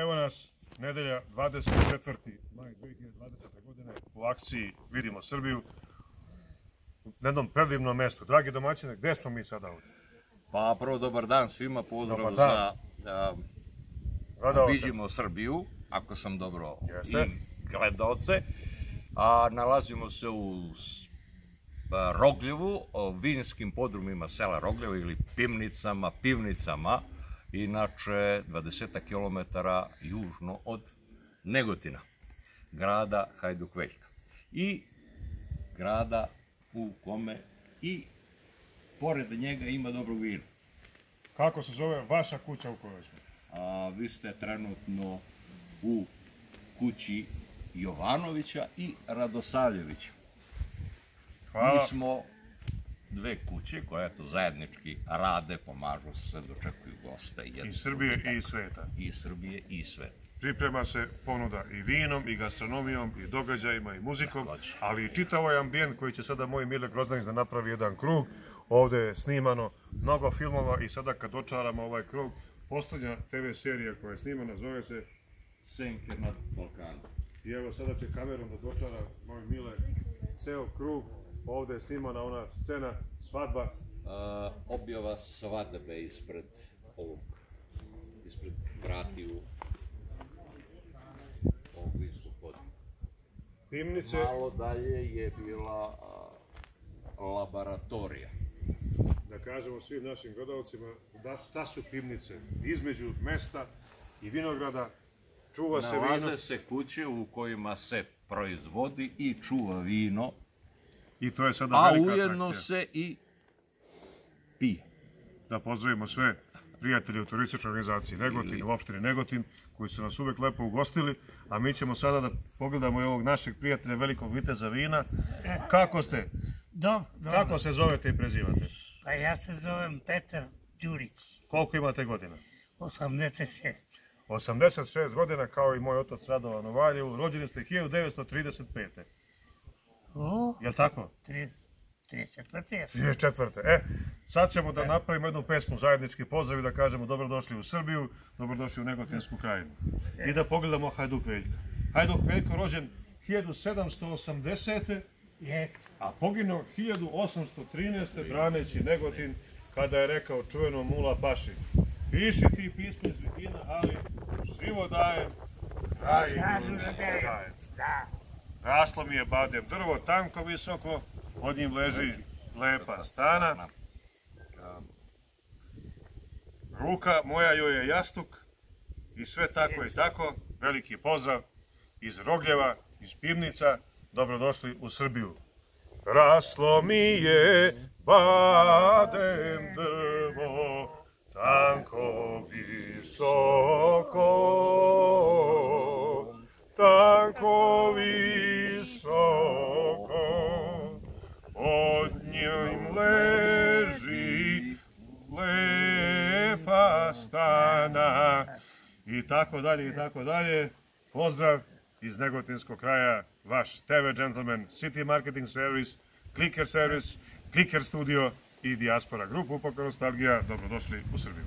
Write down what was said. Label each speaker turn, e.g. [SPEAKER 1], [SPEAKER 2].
[SPEAKER 1] Evo nas, nedelja 24. maj 2020. godine, u akciji Vidimo Srbiju, na jednom predivnom mestu. Dragi domaćine, gde smo mi sada ovdje?
[SPEAKER 2] Pa prvo dobar dan svima, pozdrav za Vidimo Srbiju, ako sam dobro i gledaoce. Nalazimo se u Rogljevu, vinskim podrumima sela Rogljevo ili pivnicama, inače 20 km južno od Negotina, grada Hajduk Veljka i grada u kome i pored njega ima dobro vino.
[SPEAKER 1] Kako se zove vaša kuća u kojoj smo?
[SPEAKER 2] Vi ste trenutno u kući Jovanovića i Radosavljevića.
[SPEAKER 1] Hvala.
[SPEAKER 2] Mi smo dve kuće koje zajednički rade, pomažu se, dočekuju goste.
[SPEAKER 1] Iz Srbije i sveta.
[SPEAKER 2] I Srbije i sveta.
[SPEAKER 1] Priprema se ponuda i vinom, i gastronomijom, i događajima, i muzikom, ali i čitav ovaj ambijent koji će sada moj Mile Grozdanić da napravi jedan krug. Ovde je snimano mnogo filmova i sada kad dočaramo ovaj krug, poslednja TV serija koja je snimana zove se
[SPEAKER 2] Senke nad Balkanom.
[SPEAKER 1] I evo sada će kamerom da dočara moj Mile ceo krug. Ovde je snimana ona scena, svadba.
[SPEAKER 2] Objava svadbe ispred vratiju ovog vinskog područja.
[SPEAKER 1] Pivnice.
[SPEAKER 2] Malo dalje je bila laboratorija.
[SPEAKER 1] Da kažemo svim našim gledalcima šta su pivnice. Između mesta i vinograda čuva se vino.
[SPEAKER 2] Nalaze se kuće u kojima se proizvodi i čuva vino,
[SPEAKER 1] i to je sada velika atrakcija.
[SPEAKER 2] A ujedno se i pije.
[SPEAKER 1] Da pozdravimo sve prijatelje u turističkoj organizaciji Negotin, u opštini Negotin, koji su nas uvek lepo ugostili, a mi ćemo sada da pogledamo i ovog našeg prijatelja, velikog viteza vina. Kako ste?
[SPEAKER 3] Dobro.
[SPEAKER 1] Kako se zovete i prezivate?
[SPEAKER 3] Pa ja se zovem Petar Đurić.
[SPEAKER 1] Koliko imate godina?
[SPEAKER 3] 86.
[SPEAKER 1] 86 godina, kao i moj otac Radovan u Valjevu. Rođeni ste 1935. Jel' tako?
[SPEAKER 3] 34.
[SPEAKER 1] 34. Sad ćemo da napravimo jednu pesmu, zajednički pozdrav i da kažemo dobrodošli u Srbiju, dobrodošli u Negotinsku krajinu. I da pogledamo Hajduk Veljka. Hajduk Veljko rođen 1780. A poginuo 1813. braneći Negotin, kada je rekao čuvenom Mula Paši: piši ti pismo iz Vikina, ali živo dajem, zdravlje ne dajem. Raslo mi je badem drvo, tanko visoko, pod njim leži lepa stana. Ruka moja joj je jastuk i sve tako i tako. Veliki pozdrav iz Rogljeva, iz pivnica, dobrodošli u Srbiju. Raslo mi je badem drvo, tanko visoko, tanko visoko, pod njim leži lepa stana. I tako dalje, i tako dalje. Pozdrav iz Negotinskog kraja, vaš TV Gentleman, City Marketing Service, Clicker Service, Clicker Studio i Diaspora Group, Upaka Nostalgija. Dobrodošli u Srbiju.